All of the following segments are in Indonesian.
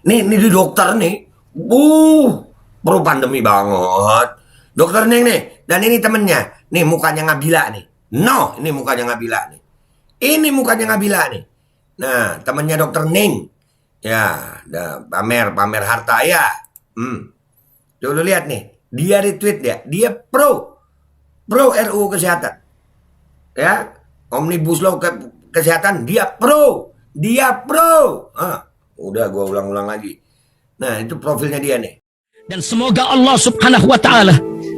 Nih di dokter nih. Pro pandemi banget. Dokter Neng nih. Dan ini temennya. Nih mukanya Ngabila nih. No, ini mukanya Ngabila nih. Ini mukanya Ngabila nih. Nah, temennya dokter Neng. Ya, pamer harta ya. Tuh lu lihat nih. Dia retweet ya. Dia pro RUU kesehatan. Ya, Omnibus Law kesehatan dia pro. Udah gua ulang-ulang lagi. Nah, itu profilnya dia nih. Dan semoga Allah subhanahu wa ta'ala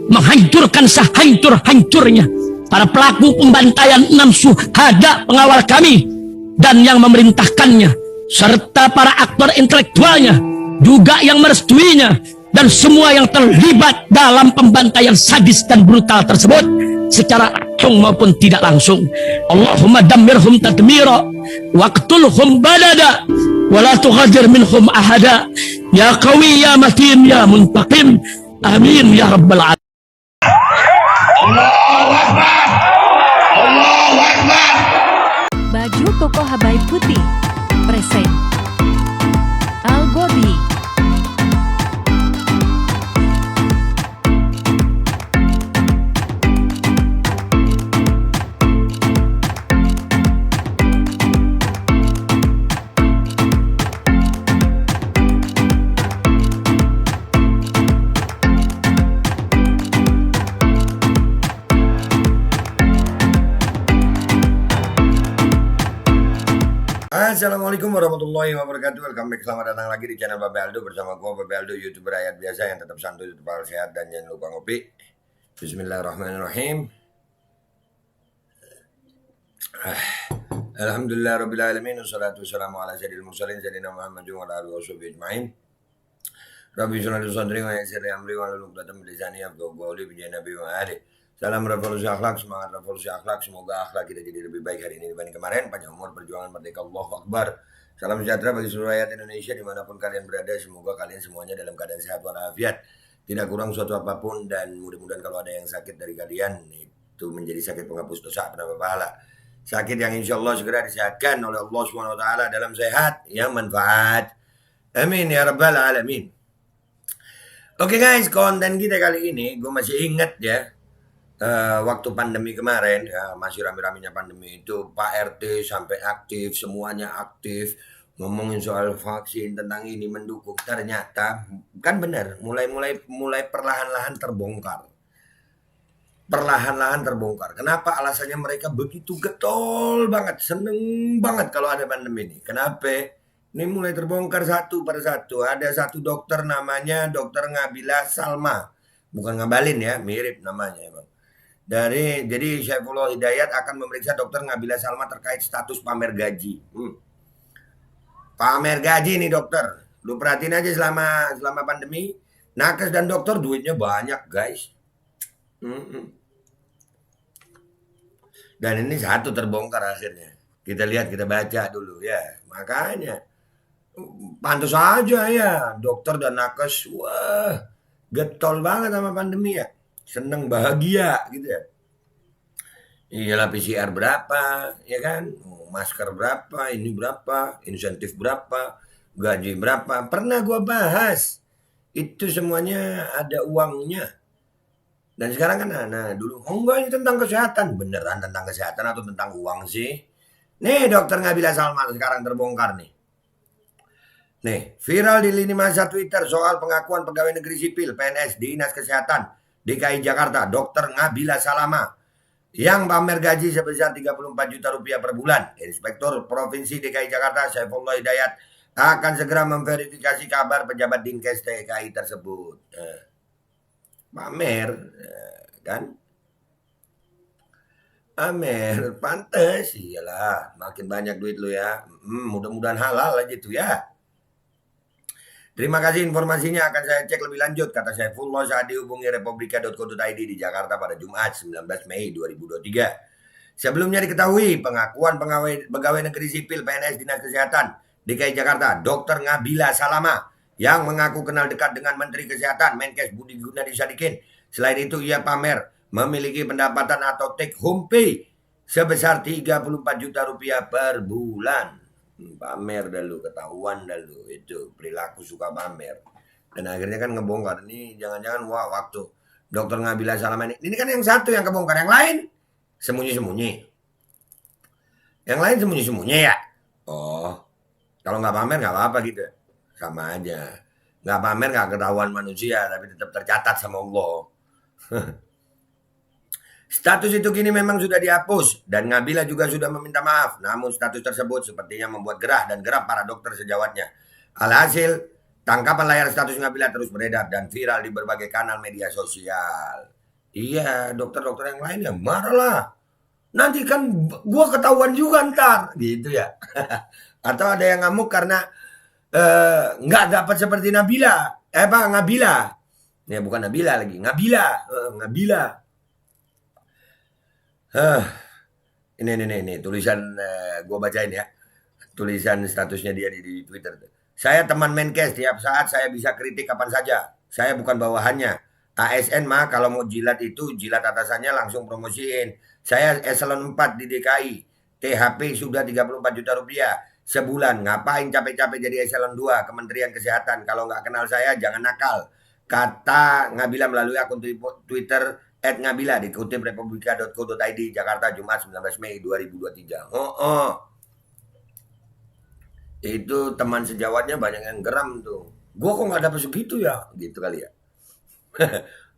menghancurkan sehancur-hancurnya para pelaku pembantaian 6 syuhada pengawal kami dan yang memerintahkannya, serta para aktor intelektualnya juga yang merestuinya, dan semua yang terlibat dalam pembantaian sadis dan brutal tersebut secara langsung maupun tidak langsung. Allahumma dammirhum tadmira waqtulhum badada wala tughadir minhum ahada ya qawi ya matin ya muntaqim amin ya rabbal alamin. Allahu Akbar. Allahu Akbar. Baju koko Habaib Putih present Al Godi. Assalamualaikum warahmatullahi wabarakatuh. Welcome back, selamat datang lagi di channel Babe Aldo bersama gua Babe Aldo, YouTuber rakyat biasa yang tetap santuy, tetap sehat, dan jangan lupa ngopi. Bismillahirrahmanirrahim. Alhamdulillah rabbil alamin, wassalatu wassalamu ala sayyidil mursalin sayyidina Muhammadin wa ala alihi washabihi ajmain. Rabbi sholli sadri wa yassir li amri wa hlul 'uqdatam min lisani yafqahu qawli bi nabi wa ali. Salam revolusi akhlak, semangat revolusi akhlak. Semoga akhlak kita jadi lebih baik hari ini dibanding kemarin. Panjang umur, perjuangan merdeka, Allahu Akbar. Salam sejahtera bagi seluruh rakyat Indonesia dimanapun kalian berada. Semoga kalian semuanya dalam keadaan sehat walafiat, tidak kurang suatu apapun, dan mudah-mudahan kalau ada yang sakit dari kalian itu menjadi sakit penghapus dosa, penambah pahala. Sakit yang insya Allah segera disehatkan oleh Allah SWT dalam sehat yang manfaat. Amin ya rabbal alamin. Oke guys, konten kita kali ini gue masih ingat ya. Waktu pandemi kemarin ya, masih rame-ramenya pandemi itu, Pak RT sampai aktif, semuanya aktif ngomongin soal vaksin, tentang ini, mendukung. Ternyata kan benar, mulai perlahan-lahan terbongkar. Kenapa? Alasannya mereka begitu getol banget, seneng banget kalau ada pandemi ini. Kenapa? Ini mulai terbongkar satu per satu. Ada satu dokter namanya Dokter Ngabila Salma, bukan Ngabalin ya, mirip namanya emang. Jadi Syaifullah Hidayat akan memeriksa Dokter Ngabila Salma terkait status pamer gaji. Pamer gaji nih dokter. Lu perhatiin aja selama pandemi, nakes dan dokter duitnya banyak guys. Dan ini satu terbongkar akhirnya. Kita lihat, kita baca dulu ya. Makanya pantas aja ya dokter dan nakes, wah getol banget sama pandemi ya. Seneng, bahagia gitu ya. Iyalah, PCR berapa ya kan, masker berapa, ini berapa, insentif berapa, gaji berapa, pernah gua bahas. Itu semuanya ada uangnya. Dan sekarang kan dulu enggak, ini tentang kesehatan. Beneran tentang kesehatan atau tentang uang sih? Nih Dokter Ngabila Salma sekarang terbongkar nih. Nih, viral di lini masa Twitter soal pengakuan pegawai negeri sipil PNS Dinas Kesehatan DKI Jakarta, Dokter Ngabila Salama, yang pamer gaji sebesar 34 juta rupiah per bulan. Inspektur Provinsi DKI Jakarta Syaifullah Hidayat akan segera memverifikasi kabar pejabat Dinkes DKI tersebut. Pamer, kan? Pamer, pantes, iyalah, makin banyak duit lu ya. Mudah-mudahan halal aja tuh ya. Terima kasih informasinya, akan saya cek lebih lanjut, kata Syaifullah saat dihubungi republika.co.id di Jakarta pada Jumat 19 Mei 2023. Sebelumnya diketahui pengakuan pegawai negeri sipil PNS Dinas Kesehatan DKI Jakarta, Dr. Ngabila Salama, yang mengaku kenal dekat dengan Menteri Kesehatan Menkes Budi Gunadi Sadikin. Selain itu ia pamer memiliki pendapatan atau take home pay sebesar 34 juta rupiah per bulan. Pamer dah lu, ketahuan dah lu. Itu perilaku suka pamer. Dan akhirnya kan ngebongkar. Ini jangan-jangan wah waktu dokter Nabila Salam ini kan yang satu yang kebongkar, yang lain sembunyi-sembunyi. Yang lain sembunyi-sembunyi ya. Oh, kalau nggak pamer nggak apa-apa gitu. Sama aja. Nggak pamer nggak ketahuan manusia, tapi tetap tercatat sama Allah. Status itu kini memang sudah dihapus dan Nabila juga sudah meminta maaf. Namun status tersebut sepertinya membuat gerah dan geram para dokter sejawatnya. Alhasil, tangkapan layar status Nabila terus beredar dan viral di berbagai kanal media sosial. Iya, dokter-dokter yang lain ya marah lah. Nanti kan gua ketahuan juga ntar, gitu ya. Atau ada yang ngamuk karena nggak dapat seperti Nabila. Ngabila. Ya bukan Nabila lagi, Ngabila. Ngabila. Ini tulisan gue bacain ya. Tulisan statusnya dia di Twitter. Saya teman Menkes, tiap saat saya bisa kritik kapan saja. Saya bukan bawahannya. ASN mah kalau mau jilat itu jilat atasannya langsung promosiin. Saya eselon 4 di DKI. THP sudah 34 juta rupiah sebulan. Ngapain capek-capek jadi eselon 2 Kementerian Kesehatan. Kalau nggak kenal saya jangan nakal. Kata Ngabila melalui akun Twitter @ngabila dikutip republika.co.id Jakarta Jumat 19 Mei 2023. Itu teman sejawatnya banyak yang geram tuh. Gue kok nggak dapet segitu ya, gitu kali ya.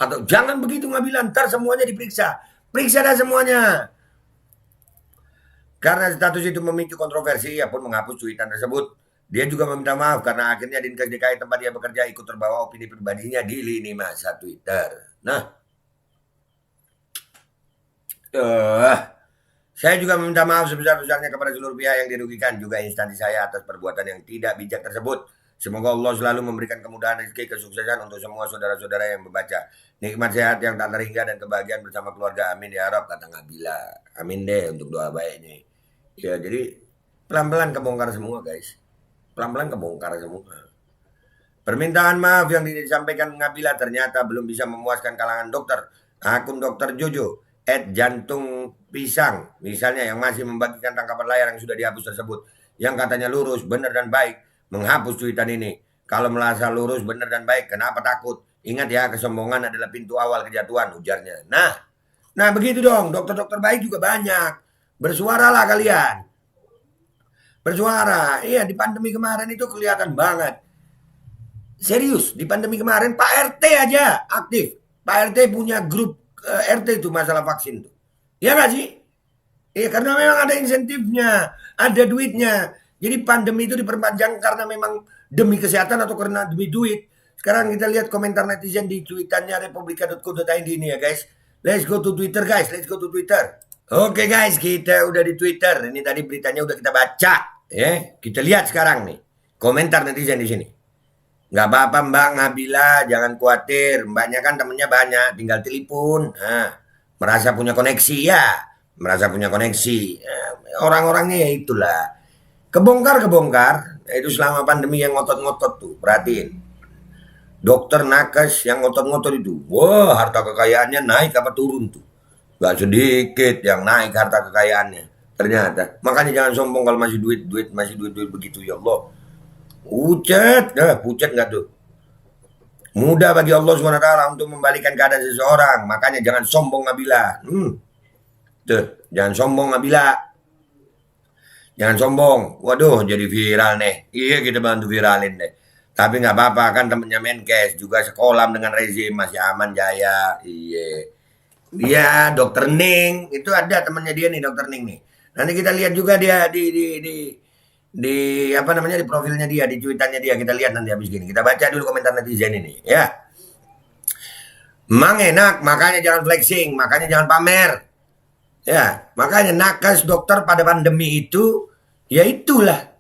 Atau jangan begitu Ngabila, ntar semuanya diperiksa. Periksa dah semuanya. Karena status itu memicu kontroversi, ia pun menghapus tweetan tersebut. Dia juga meminta maaf karena akhirnya Dinkes DKI tempat dia bekerja ikut terbawa opini pribadinya di lini masa Twitter. Nah, saya juga meminta maaf sebesar-besarnya kepada seluruh pihak yang dirugikan, juga instansi saya atas perbuatan yang tidak bijak tersebut. Semoga Allah selalu memberikan kemudahan rezeki kesuksesan untuk semua saudara-saudara yang membaca. Nikmat sehat yang tak terhingga dan kebahagiaan bersama keluarga. Amin ya Rabb, kata Ngabila. Amin deh untuk doa baik ini. Ya jadi pelan-pelan kebongkar semua guys. Pelan-pelan kebongkar semua. Permintaan maaf yang disampaikan Ngabila ternyata belum bisa memuaskan kalangan dokter. Akun Dokter Jojo @jantung pisang misalnya yang masih membagikan tangkapan layar yang sudah dihapus tersebut, yang katanya lurus, benar dan baik, menghapus tweetan ini. Kalau merasa lurus, benar dan baik, kenapa takut? Ingat ya, kesombongan adalah pintu awal kejatuhan, ujarnya. Nah begitu dong, dokter-dokter baik juga banyak. Bersuaralah kalian. Bersuara. Iya, di pandemi kemarin itu kelihatan banget. Serius, di pandemi kemarin Pak RT aja aktif. Pak RT punya grup RT itu masalah vaksin tuh. Ya nggak sih? Iya, karena memang ada insentifnya, ada duitnya. Jadi pandemi itu diperpanjang karena memang demi kesehatan atau karena demi duit. Sekarang kita lihat komentar netizen di tweetannya republika.co.id ini ya guys. Let's go to Twitter guys, let's go to Twitter. Oke guys, kita udah di Twitter. Ini tadi beritanya udah kita baca. Ya, kita lihat sekarang nih komentar netizen di sini. Nggak apa-apa Mbak Ngabila, jangan khawatir. Mbaknya kan temennya banyak, tinggal telepon. Merasa punya koneksi ya, merasa punya koneksi. Orang-orangnya ya itulah. Kebongkar. Itu selama pandemi yang ngotot-ngotot tuh, perhatiin. Dokter nakes yang ngotot-ngotot itu, wah harta kekayaannya naik apa turun tuh. Gak sedikit yang naik harta kekayaannya. Ternyata, makanya jangan sombong kalau masih duit begitu ya Allah. Pucat nggak tuh? Mudah bagi Allah SWT untuk membalikan keadaan seseorang. Makanya jangan sombong Ngabila. Tuh, jangan sombong Ngabila. Jangan sombong. Waduh, jadi viral nih. Iya, kita bantu viralin deh. Tapi nggak apa-apa, kan temennya Menkes juga sekolah dengan rezim, masih aman jaya. Iya. Dia Dokter Ning, itu ada temennya dia nih, Dokter Ning nih. Nanti kita lihat juga dia di apa namanya di profilnya dia, di cuitannya dia, kita lihat nanti habis gini. Kita baca dulu komentar netizen ini ya. Emang enak, makanya jangan flexing, makanya jangan pamer. Ya, makanya nakes dokter pada pandemi itu ya itulah.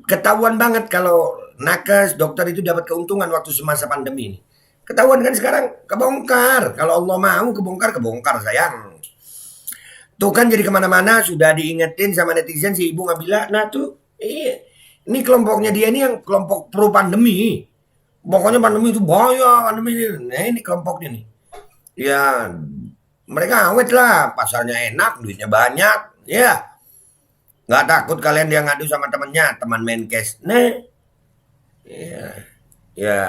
Ketahuan banget kalau nakes dokter itu dapat keuntungan waktu semasa pandemi ini. Ketahuan kan sekarang kebongkar. Kalau Allah mau kebongkar sayang. Tuh kan jadi kemana-mana sudah diingetin sama netizen si Ibu Ngabila. Nah tuh, ini kelompoknya dia ini yang kelompok pro pandemi. Pokoknya pandemi itu bahaya, pandemi ini. Nah ini kelompoknya nih. Ya mereka awet lah, pasarnya enak, duitnya banyak. Ya Nggak takut kalian dia ngadu sama temennya, teman Menkes. Nah, ya, ya,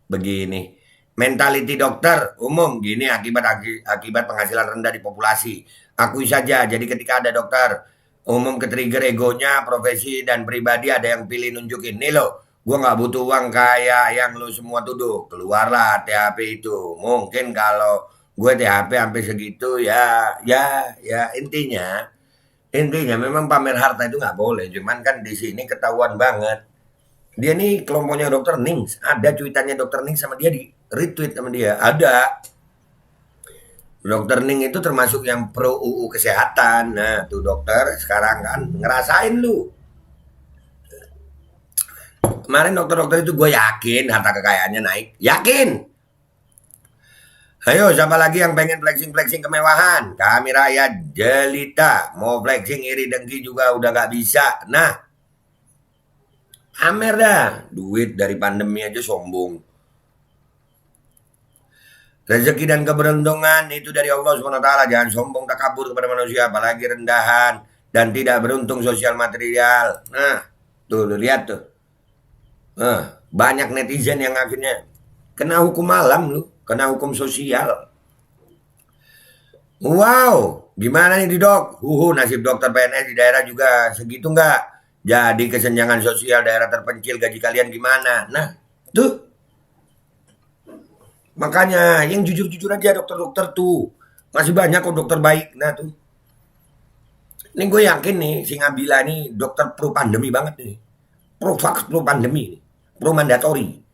begini. Mentality dokter umum gini akibat penghasilan rendah di populasi. Akui saja. Jadi ketika ada dokter umum ke-trigger egonya, profesi dan pribadi ada yang pilih nunjukin. Nih lo, gue nggak butuh uang kayak yang lo semua tuduh. Keluarlah THP itu. Mungkin kalau gue THP sampai segitu ya intinya memang pamer harta itu nggak boleh. Cuman kan di sini ketahuan banget. Dia nih kelompoknya dokter Nings. Ada cuitannya dokter Nings sama dia di retweet sama dia. Ada. Dokter Ning itu termasuk yang pro UU kesehatan. Nah tuh dokter sekarang kan ngerasain lu. Kemarin dokter-dokter itu gue yakin harta kekayaannya naik. Yakin. Ayo siapa lagi yang pengen flexing-flexing kemewahan? Kami rakyat jelita. Mau flexing iri dengki juga udah gak bisa. Nah, pamer dah. Duit dari pandemi aja sombong. Rezeki dan keberuntungan itu dari Allah SWT. Jangan sombong takabur kepada manusia. Apalagi rendahan dan tidak beruntung sosial material. Nah, tuh lihat tuh. Banyak netizen yang akhirnya kena hukum alam lu. Kena hukum sosial. Wow, gimana nih di dok? Nasib dokter PNS di daerah juga segitu nggak? Jadi kesenjangan sosial daerah terpencil gaji kalian gimana? Nah, tuh. Makanya yang jujur-jujur aja dokter-dokter tuh. Masih banyak kok dokter baik. Nah tuh. Ini gue yakin nih si Ngabila nih dokter pro pandemi banget nih. Pro vax, pro pandemi. Pro mandatori.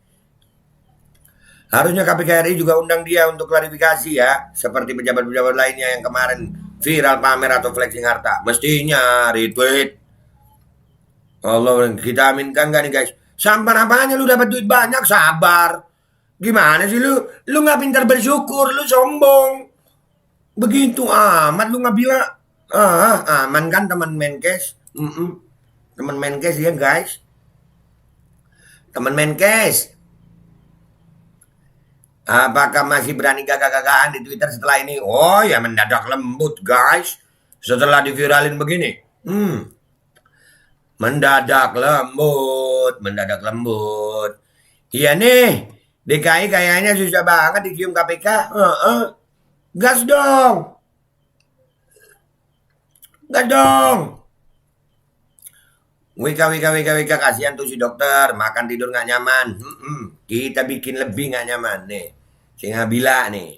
Harusnya KPK RI juga undang dia untuk klarifikasi ya. Seperti pejabat-pejabat lainnya yang kemarin viral pamer atau flexing harta. Mestinya retweet. Allah, kita aminkan gak nih guys? Sampar apanya lu dapat duit banyak, sabar. Gimana sih lu? Lu gak pintar bersyukur, lu sombong. Begitu amat lu gak bilang. Aman kan teman Menkes? Teman Menkes ya guys. Teman Menkes. Apakah masih berani gagah-gagahan di Twitter setelah ini? Oh ya mendadak lembut guys. Setelah diviralin begini. Mendadak lembut. Iya nih. DKI kayaknya susah banget dicium KPK. Gas dong. Wika, kasihan tuh si dokter. Makan tidur gak nyaman. Kita bikin lebih gak nyaman nih. Si Ngabila nih.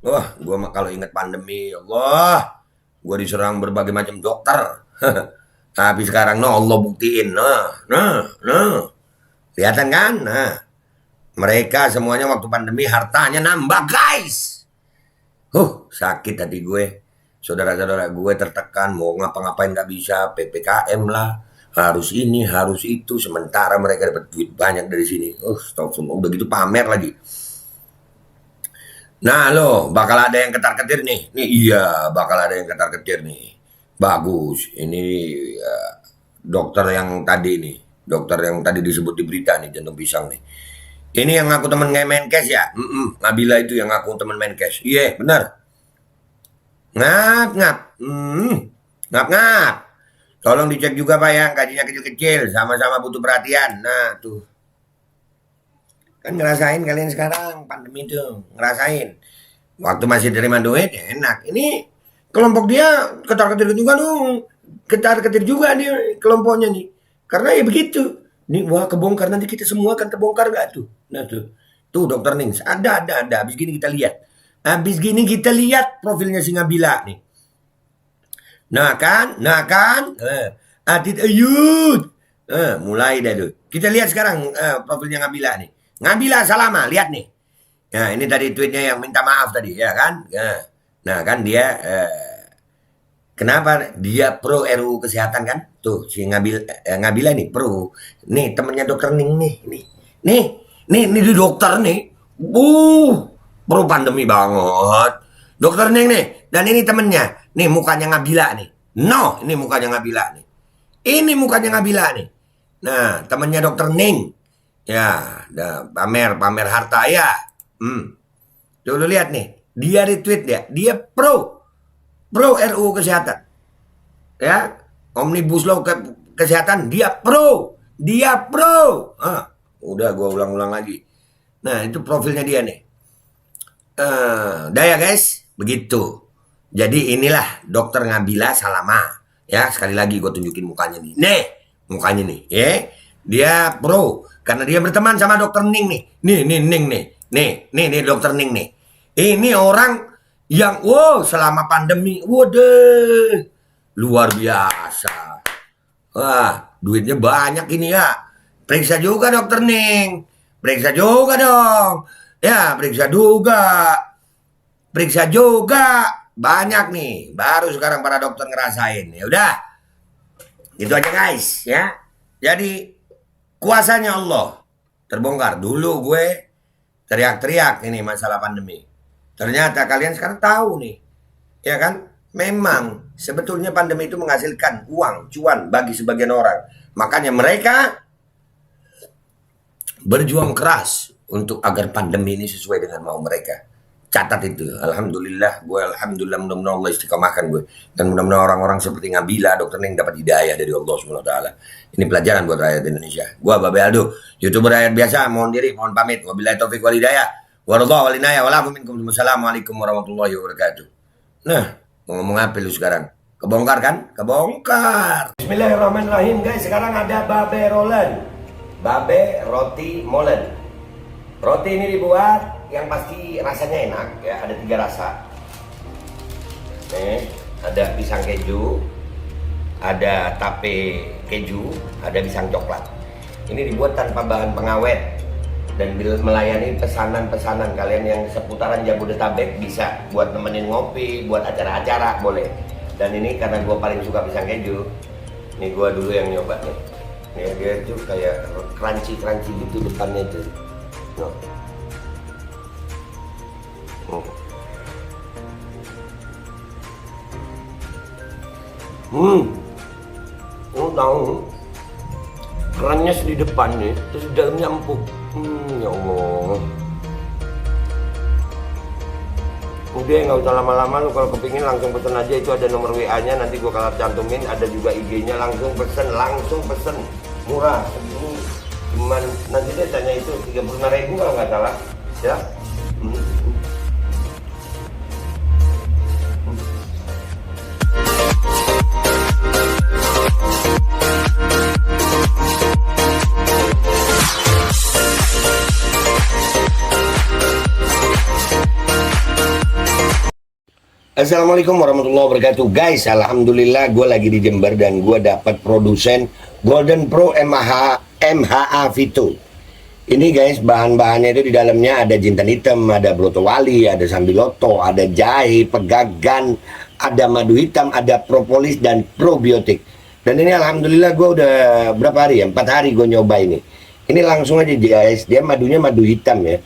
Wah, gue kalau inget pandemi, Allah, gue diserang berbagai macam dokter. Tapi sekarang Allah buktiin. Kelihatan kan? Mereka semuanya waktu pandemi hartanya nambah guys. Sakit hati gue. Saudara-saudara gue tertekan, mau ngapa-ngapain gak bisa, PPKM lah, harus ini, harus itu, sementara mereka dapat duit banyak dari sini. Udah gitu pamer lagi. Nah lo, bakal ada yang ketar-ketir nih. Iya, bakal ada yang ketar-ketir nih. Bagus, ini dokter yang tadi nih, dokter yang tadi disebut di berita nih, jantung pisang nih. Ini yang ngaku temen Menkes ya? Ngabila itu yang ngaku temen Menkes. Iya, benar. Ngap. Tolong dicek juga Pak yang gajinya kecil-kecil, sama-sama butuh perhatian. Nah tuh. Kan ngerasain kalian sekarang pandemi itu, ngerasain. Waktu masih terima duit ya enak. Ini kelompok dia ketar-ketir juga dong. Ketar-ketir juga nih kelompoknya nih. Karena ya begitu. Nih wah kebongkar, nanti kita semua akan terbongkar gak tuh? Nah tuh. Tuh dokter Nings, ada. Habis gini kita lihat profilnya si Ngabila nih. Nah kan? Adit Ayud. Mulai dah tuh. Kita lihat sekarang profilnya Ngabila nih. Ngabila Salama, lihat nih. Nah ini tadi tweetnya yang minta maaf tadi ya kan. Nah kan dia kenapa dia pro RUU kesehatan kan? Tuh si Ngabila nih pro. Nih temennya dokter Ning nih. Nih dokter nih. Pro pandemi banget. Dokter Ning nih. Dan ini temennya. Nih mukanya Ngabila nih. No, ini mukanya Ngabila nih. Ini mukanya Ngabila nih. Nah temennya dokter Ning. Ya, pamer harta ya. Tuh lu lihat nih, dia retweet dia pro pro RUU kesehatan. Ya, Omnibus Law kesehatan dia pro. Udah gue ulang-ulang lagi. Nah, itu profilnya dia nih. Dah ya guys, begitu. Jadi inilah Dokter Ngabila Salama. Ya, sekali lagi gue tunjukin mukanya nih. Nih, mukanya nih, ya. Dia pro karena dia berteman sama Dokter Ning nih. Ning nih. Nih Dokter Ning nih. Ini orang yang selama pandemi, waduh, luar biasa. Wah, duitnya banyak ini ya. Periksa juga Dokter Ning. Periksa juga dong. Ya, periksa juga. Banyak nih. Baru sekarang para dokter ngerasain. Ya udah. Itu aja guys, ya. Jadi kuasanya Allah terbongkar. Dulu gue teriak-teriak ini masalah pandemi. Ternyata kalian sekarang tahu nih. Ya kan? Memang sebetulnya pandemi itu menghasilkan uang, cuan bagi sebagian orang. Makanya mereka berjuang keras untuk agar pandemi ini sesuai dengan mau mereka. Catat itu. Alhamdulillah, mudah-mudahan Allah istiqomahkan gue. Dan mudah-mudahan orang-orang seperti Ngabila, Dokter Ning dapat hidayah dari Allah SWT. Ini pelajaran buat rakyat Indonesia. Gue Babe Aldo, YouTuber rakyat biasa, mohon diri, mohon pamit. Wabillahi taufiq wal hidayah. Waradha wal inayah walafu minkum. Wassalamualaikum warahmatullahi wabarakatuh. Nah, mau ngomong apa lu sekarang? Kebongkar kan? Kebongkar. Bismillahirrahmanirrahim guys. Sekarang ada Babe Rolen. Babe Roti Molen. Roti ini dibuat yang pasti rasanya enak ya, ada 3 rasa. Nih, ada pisang keju, ada tape keju, ada pisang coklat. Ini dibuat tanpa bahan pengawet dan melayani pesanan-pesanan kalian yang seputaran Jabodetabek, bisa buat nemenin ngopi, buat acara-acara boleh. Dan ini karena gue paling suka pisang keju, ini gue dulu yang nyoba nih. Nih dia tuh kayak crunchy gitu depannya tuh. No. Tahu kerannya di depan nih, terus di dalamnya empuk. Ya Allah. Udah nggak usah lama-lama, lu kalau kepingin langsung pesen aja, itu ada nomor WA-nya, nanti gua kalau cantumin, ada juga IG-nya, langsung pesen, murah. Ini cuman nanti dia tanya itu 35.000 kalau nggak salah, ya. Assalamualaikum warahmatullahi wabarakatuh guys. Alhamdulillah gue lagi di Jember dan gue dapat produsen Golden Pro MHA Vito. Ini guys, bahan-bahannya itu di dalamnya ada jintan hitam, ada broto wali, ada sambiloto, ada jahe, pegagan, ada madu hitam, ada propolis dan probiotik. Dan ini alhamdulillah gue udah berapa hari ya, 4 hari gue nyoba ini. Ini langsung aja guys, dia madunya madu hitam ya.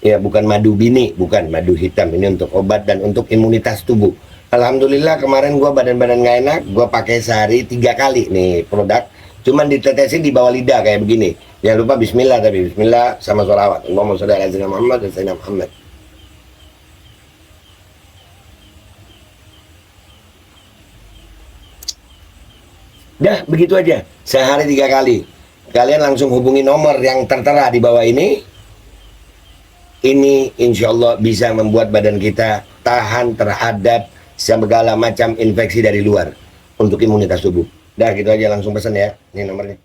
Ya, bukan madu bini, bukan madu hitam. Ini untuk obat dan untuk imunitas tubuh. Alhamdulillah kemarin gua badan-badan nggak enak, gua pakai sehari 3 kali nih produk. Cuman ditetesin di bawah lidah kayak begini. Jangan lupa bismillah, tapi bismillah sama sholawat. Allahumma sholli ala sayyidina Muhammad dan sayyidina Muhammad. Dah, begitu aja. Sehari 3 kali. Kalian langsung hubungi nomor yang tertera di bawah ini. Ini insya Allah bisa membuat badan kita tahan terhadap segala macam infeksi dari luar untuk imunitas tubuh. Dah gitu aja, langsung pesan ya. Ini nomornya.